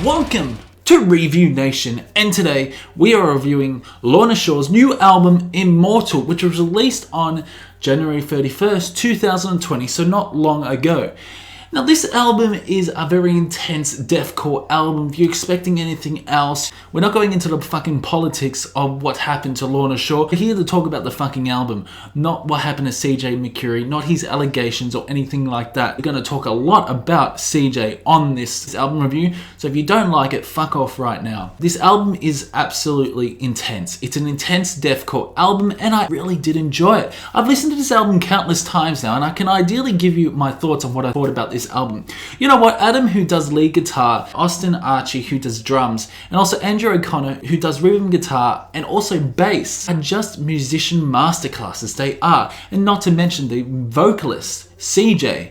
Welcome to Review Nation, and today we are reviewing Lorna Shore's new album Immortal, which was released on January 31st, 2020, so not long ago. Now this album is a very intense deathcore album. If you're expecting anything else, we're not going into the fucking politics of what happened to Lorna Shore. We're here to talk about the fucking album, not what happened to CJ McCurry, not his allegations or anything like that. We're going to talk a lot about CJ on this album review, so if you don't like it, fuck off right now. This album is absolutely intense. It's an intense deathcore album, and I really did enjoy it. I've listened to this album countless times now, and I can ideally give you my thoughts on what I thought about this album. You know what? Adam, who does lead guitar, Austin Archie, who does drums, and also Andrew O'Connor, who does rhythm guitar and also bass, are just musician masterclasses. They are. And not to mention the vocalist, CJ,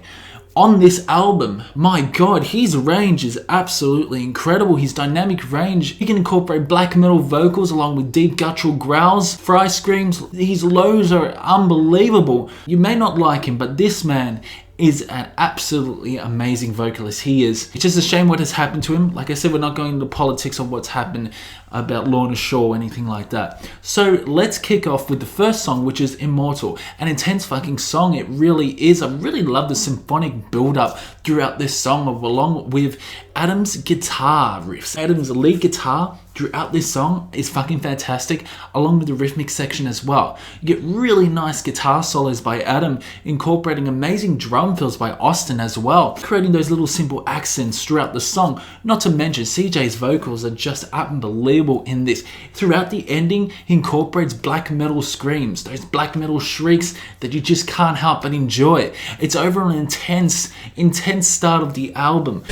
on this album. My god, his range is absolutely incredible. His dynamic range, he can incorporate black metal vocals along with deep guttural growls, fry screams. His lows are unbelievable. You may not like him, but this man is an absolutely amazing vocalist. He is. It's just a shame what has happened to him. Like I said, we're not going into politics of what's happened about Lorna Shore or anything like that. So let's kick off with the first song, which is Immortal. An intense fucking song, it really is. I really love the symphonic build-up throughout this song, along with Adam's guitar riffs. Adam's lead guitar throughout this song is fucking fantastic, along with the rhythmic section as well. You get really nice guitar solos by Adam, incorporating amazing drum fills by Austin as well, creating those little simple accents throughout the song. Not to mention CJ's vocals are just unbelievable in this. Throughout the ending, he incorporates black metal screams, those black metal shrieks that you just can't help but enjoy. It's overall an intense start of the album.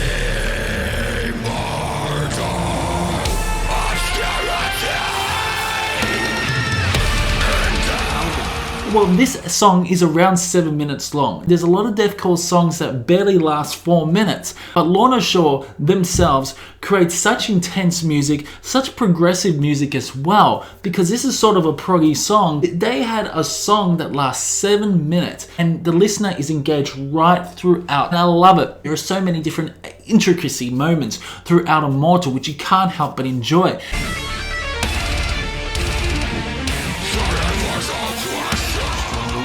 Well, this song is around 7 minutes long. There's a lot of deathcore songs that barely last 4 minutes, but Lorna Shore themselves create such intense music, such progressive music as well, because this is sort of a proggy song. They had a song that lasts 7 minutes, and the listener is engaged right throughout, and I love it. There are so many different intricacy moments throughout Immortal, which you can't help but enjoy.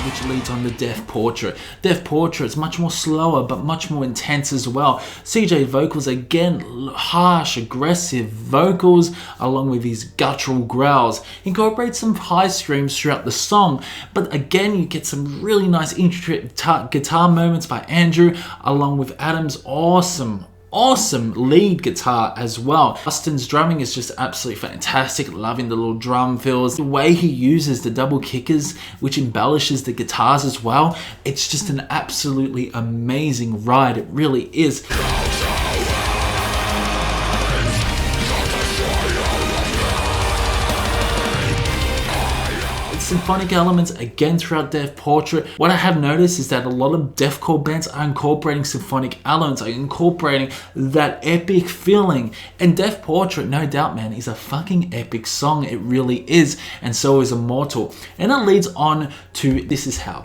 Which leads on to Death Portrait. Death Portrait is much more slower but much more intense as well. CJ vocals, again, harsh, aggressive vocals along with his guttural growls. Incorporate some high screams throughout the song, but again you get some really nice intricate guitar moments by Andrew along with Adam's awesome lead guitar as well. Austin's drumming is just absolutely fantastic. Loving the little drum fills. The way he uses the double kickers, which embellishes the guitars as well. It's just an absolutely amazing ride. It really is. Symphonic elements again throughout Death Portrait. What I have noticed is that a lot of deathcore bands are incorporating symphonic elements, are incorporating that epic feeling. And Death Portrait, no doubt, man, is a fucking epic song. It really is. And so is Immortal. And it leads on to This Is How.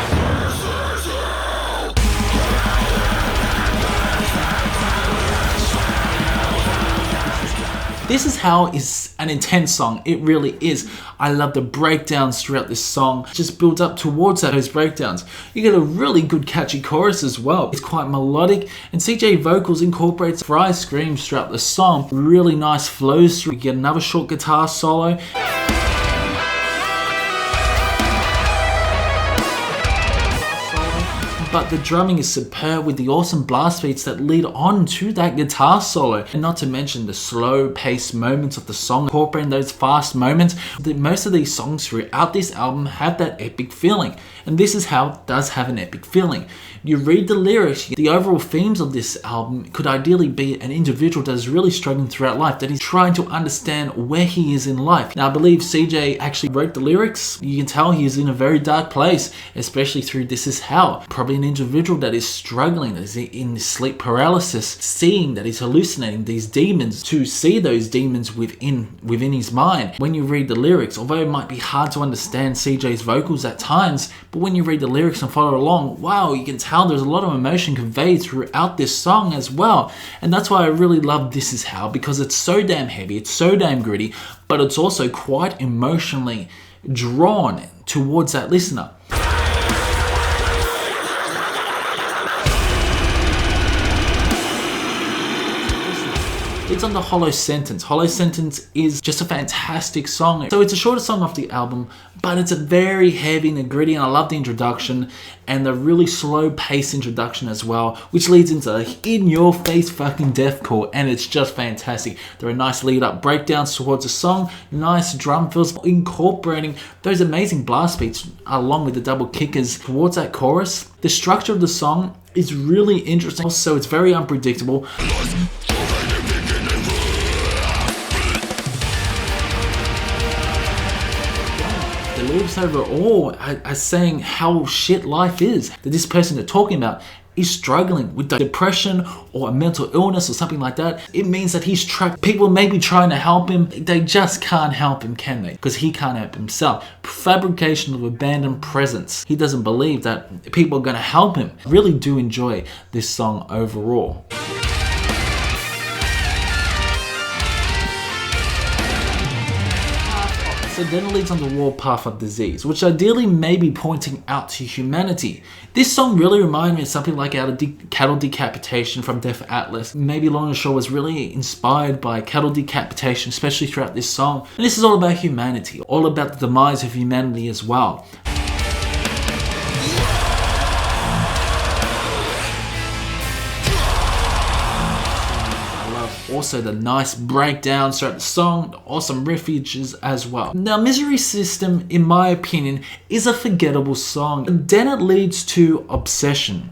This Is How is an intense song. It really is. I love the breakdowns throughout this song. It just builds up towards those breakdowns. You get a really good catchy chorus as well. It's quite melodic, and CJ vocals incorporates fry screams throughout the song. Really nice flows through. You get another short guitar solo. But the drumming is superb with the awesome blast beats that lead on to that guitar solo. And not to mention the slow paced moments of the song, incorporating those fast moments. Most of these songs throughout this album have that epic feeling. And This Is How does have an epic feeling. You read the lyrics, the overall themes of this album could ideally be an individual that is really struggling throughout life, that is trying to understand where he is in life. Now I believe CJ actually wrote the lyrics. You can tell he is in a very dark place, especially through This Is How. Probably an individual that is struggling, that is in sleep paralysis, seeing that he's hallucinating these demons, to see those demons within his mind. When you read the lyrics, although it might be hard to understand CJ's vocals at times, but when you read the lyrics and follow along, wow, you can tell there's a lot of emotion conveyed throughout this song as well. And that's why I really love This Is How, because it's so damn heavy, it's so damn gritty, but it's also quite emotionally drawn towards that listener. It's on the Hollow Sentence. Hollow Sentence is just a fantastic song. So it's a shorter song off the album, but it's a very heavy and gritty, and I love the introduction and the really slow pace introduction as well, which leads into in-your-face fucking deathcore, and it's just fantastic. There are nice lead-up breakdowns towards the song, nice drum fills, incorporating those amazing blast beats along with the double kickers towards that chorus. The structure of the song is really interesting, so it's very unpredictable. The lyrics overall are saying how shit life is. That this person they're talking about is struggling with depression or a mental illness or something like that. It means that he's trapped. People may be trying to help him. They just can't help him, can they? Because he can't help himself. Fabrication of abandoned presence. He doesn't believe that people are going to help him. I really do enjoy this song overall. So then it leads on the warpath of disease, which ideally may be pointing out to humanity. This song really reminded me of something like out of Cattle Decapitation from Death Atlas. Maybe Lorna Shore was really inspired by cattle decapitation, especially throughout this song. And this is all about humanity, all about the demise of humanity as well. Also the nice breakdowns throughout the song, the awesome riffage as well. Now Misery System, in my opinion, is a forgettable song. And then it leads to Obsession.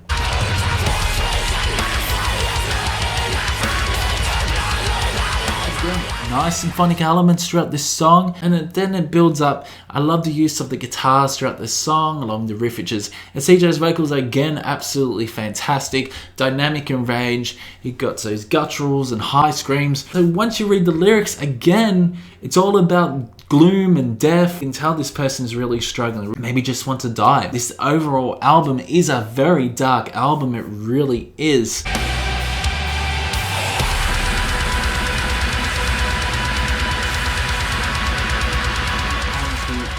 Nice symphonic elements throughout this song, and then it builds up. I love the use of the guitars throughout this song along the riffages, and CJ's vocals are again absolutely fantastic, dynamic in range. You got those gutturals and high screams. So once you read the lyrics again, it's all about gloom and death. You can tell this person's really struggling, maybe just want to die. This overall album is a very dark album, it really is.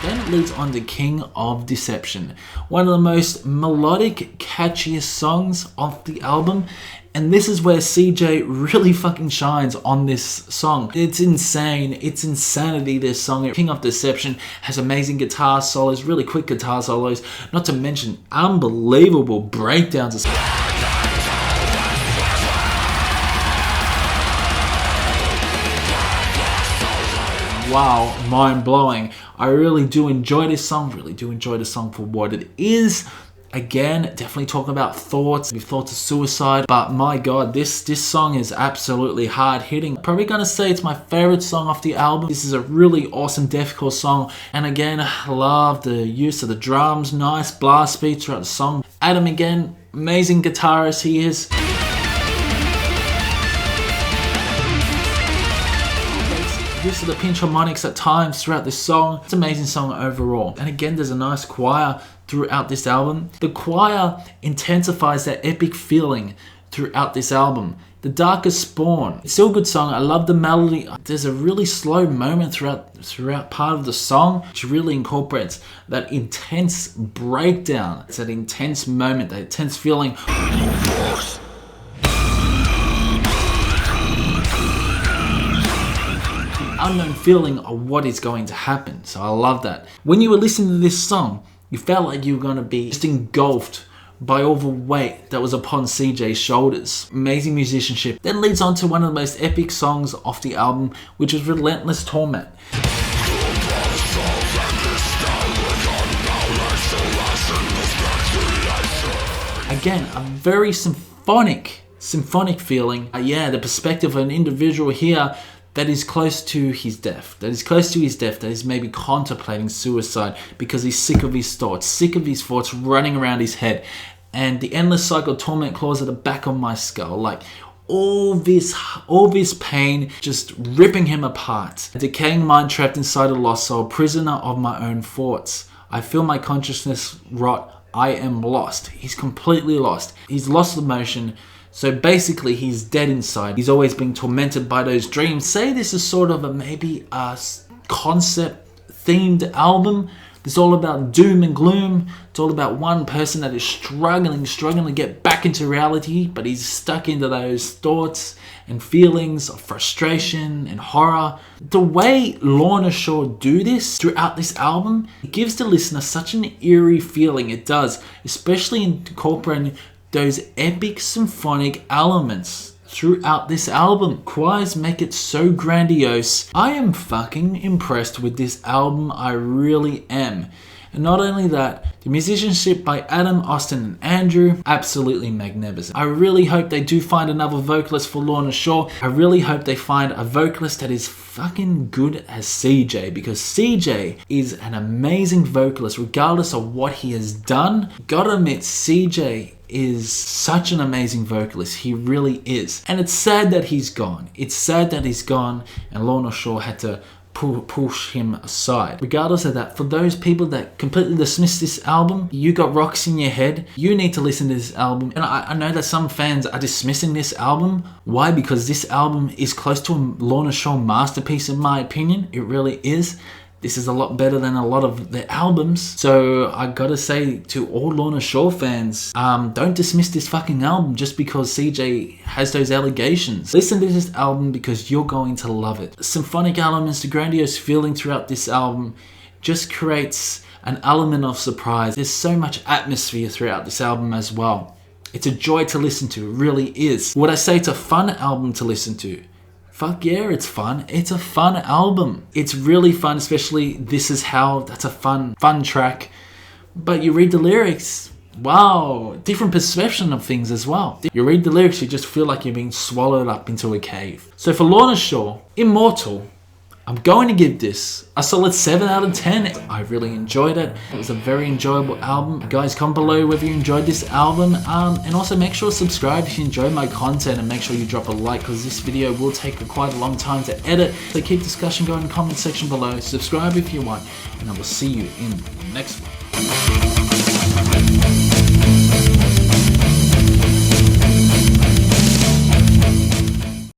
Then it leads on to King of Deception, one of the most melodic, catchiest songs of the album. And this is where CJ really fucking shines on this song. It's insane. It's insanity, this song. King of Deception has amazing guitar solos, really quick guitar solos, not to mention unbelievable breakdowns. Wow, mind-blowing. I really do enjoy this song, for what it is. Again, definitely talking about thoughts of suicide, but my god, this song is absolutely hard-hitting. Probably gonna say it's my favorite song off the album. This is a really awesome deathcore song, and again, I love the use of the drums, nice blast beats throughout the song. Adam again, amazing guitarist he is. Use of the pinch harmonics at times throughout this song. It's an amazing song overall. And again, there's a nice choir throughout this album. The choir intensifies that epic feeling throughout this album. The Darkest Spawn, it's still a good song. I love the melody. There's a really slow moment throughout part of the song, which really incorporates that intense breakdown. It's that intense moment, that intense feeling. Unknown feeling of what is going to happen. So I love that. When you were listening to this song, you felt like you were going to be just engulfed by all the weight that was upon CJ's shoulders. Amazing musicianship. Then leads on to one of the most epic songs off the album, which is Relentless Torment. Again, a very symphonic feeling. The perspective of an individual here that is close to his death, that is maybe contemplating suicide because he's sick of his thoughts running around his head, and the endless cycle of torment claws at the back of my skull, like all this pain just ripping him apart. A decaying mind trapped inside a lost soul, prisoner of my own thoughts. I feel my consciousness rot. I am lost. He's completely lost. He's lost the motion. So basically, he's dead inside. He's always being tormented by those dreams. Say this is sort of maybe a concept-themed album. It's all about doom and gloom. It's all about one person that is struggling to get back into reality, but he's stuck into those thoughts and feelings of frustration and horror. The way Lorna Shore do this throughout this album, it gives the listener such an eerie feeling. It does, especially incorporating those epic symphonic elements throughout this album. Choirs make it so grandiose. I am fucking impressed with this album. I really am. And not only that, the musicianship by Adam, Austin, and Andrew, absolutely magnificent. I really hope they do find another vocalist for Lorna Shore. I really hope they find a vocalist that is fucking good as CJ, because CJ is an amazing vocalist regardless of what he has done. Gotta admit, CJ is such an amazing vocalist. He really is. And it's sad that he's gone. It's sad that he's gone and Lorna Shore had to push him aside. Regardless of that, for those people that completely dismiss this album, you got rocks in your head, you need to listen to this album. And I know that some fans are dismissing this album. Why? Because this album is close to a Lorna Shore masterpiece in my opinion. It really is. This is a lot better than a lot of the albums. So I gotta say to all Lorna Shore fans, don't dismiss this fucking album just because CJ has those allegations. Listen to this album because you're going to love it. The symphonic elements, the grandiose feeling throughout this album just creates an element of surprise. There's so much atmosphere throughout this album as well. It's a joy to listen to, it really is. Would I say it's a fun album to listen to? Fuck yeah, it's fun. It's a fun album. It's really fun, especially This Is How. That's a fun track. But you read the lyrics, wow, different perception of things as well. You read the lyrics, you just feel like you're being swallowed up into a cave. So for Lorna Shore, Immortal, I'm going to give this a solid 7 out of 10. I really enjoyed it. It was a very enjoyable album. Guys, comment below whether you enjoyed this album. And also make sure to subscribe if you enjoyed my content, and make sure you drop a like because this video will take quite a long time to edit. So keep discussion going in the comment section below. Subscribe if you want, and I will see you in the next one.